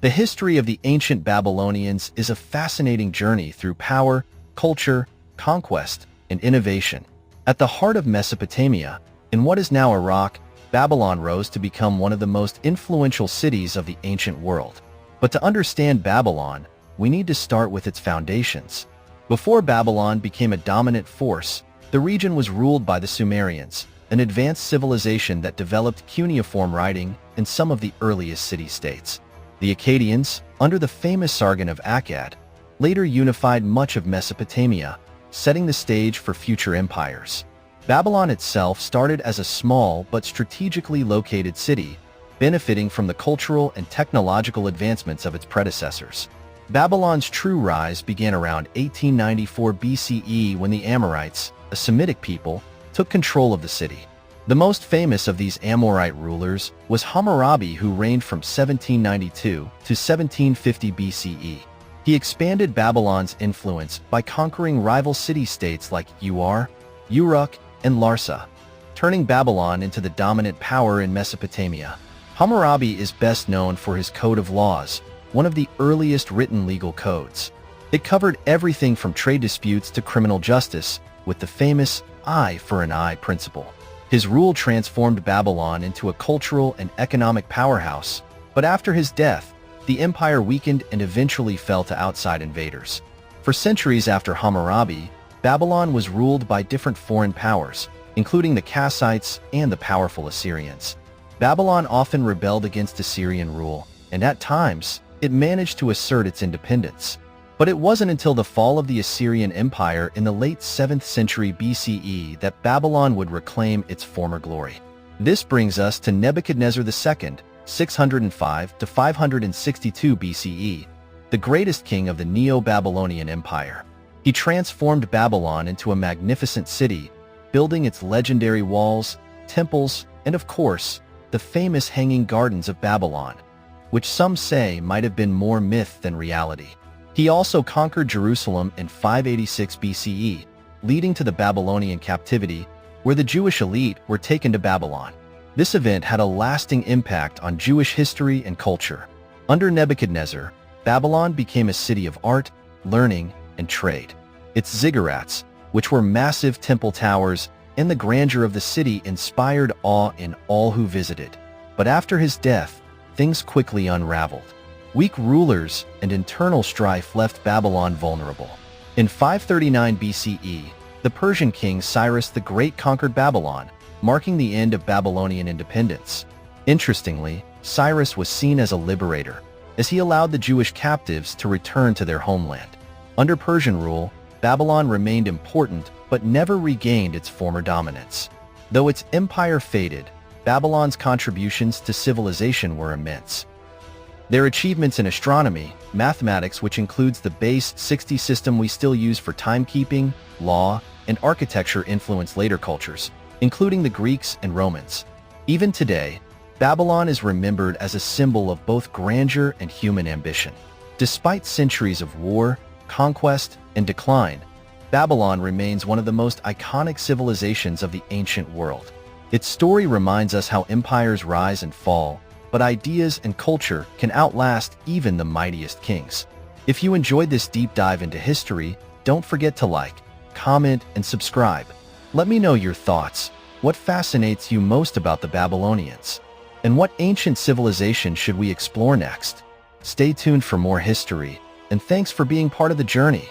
The history of the ancient Babylonians is a fascinating journey through power, culture, conquest, and innovation. At the heart of Mesopotamia, in what is now Iraq, Babylon rose to become one of the most influential cities of the ancient world. But to understand Babylon, we need to start with its foundations. Before Babylon became a dominant force, the region was ruled by the Sumerians, an advanced civilization that developed cuneiform writing in some of the earliest city-states. The Akkadians, under the famous Sargon of Akkad, later unified much of Mesopotamia, setting the stage for future empires. Babylon itself started as a small but strategically located city, benefiting from the cultural and technological advancements of its predecessors. Babylon's true rise began around 1894 BCE when the Amorites, a Semitic people, took control of the city. The most famous of these Amorite rulers was Hammurabi, who reigned from 1792 to 1750 BCE. He expanded Babylon's influence by conquering rival city-states like Ur, Uruk, and Larsa, turning Babylon into the dominant power in Mesopotamia. Hammurabi is best known for his Code of Laws, one of the earliest written legal codes. It covered everything from trade disputes to criminal justice, with the famous eye for an eye principle. His rule transformed Babylon into a cultural and economic powerhouse, but after his death, the empire weakened and eventually fell to outside invaders. For centuries after Hammurabi, Babylon was ruled by different foreign powers, including the Kassites and the powerful Assyrians. Babylon often rebelled against Assyrian rule, and at times, it managed to assert its independence. But it wasn't until the fall of the Assyrian Empire in the late 7th century BCE that Babylon would reclaim its former glory. This brings us to Nebuchadnezzar II, 605 to 562 BCE, the greatest king of the Neo-Babylonian Empire. He transformed Babylon into a magnificent city, building its legendary walls, temples, and of course, the famous Hanging Gardens of Babylon, which some say might have been more myth than reality. He also conquered Jerusalem in 586 BCE, leading to the Babylonian captivity, where the Jewish elite were taken to Babylon. This event had a lasting impact on Jewish history and culture. Under Nebuchadnezzar, Babylon became a city of art, learning, and trade. Its ziggurats, which were massive temple towers, and the grandeur of the city inspired awe in all who visited. But after his death, things quickly unraveled. Weak rulers and internal strife left Babylon vulnerable. In 539 BCE, the Persian king Cyrus the Great conquered Babylon, marking the end of Babylonian independence. Interestingly, Cyrus was seen as a liberator, as he allowed the Jewish captives to return to their homeland. Under Persian rule, Babylon remained important but never regained its former dominance. Though its empire faded, Babylon's contributions to civilization were immense. Their achievements in astronomy, mathematics, which includes the base 60 system we still use for timekeeping, law, and architecture, influenced later cultures, including the Greeks and Romans. Even today, Babylon is remembered as a symbol of both grandeur and human ambition. Despite centuries of war, conquest, and decline, Babylon remains one of the most iconic civilizations of the ancient world. Its story reminds us how empires rise and fall, but ideas and culture can outlast even the mightiest kings. If you enjoyed this deep dive into history, don't forget to like, comment, and subscribe. Let me know your thoughts. What fascinates you most about the Babylonians? And what ancient civilization should we explore next? Stay tuned for more history, and thanks for being part of the journey.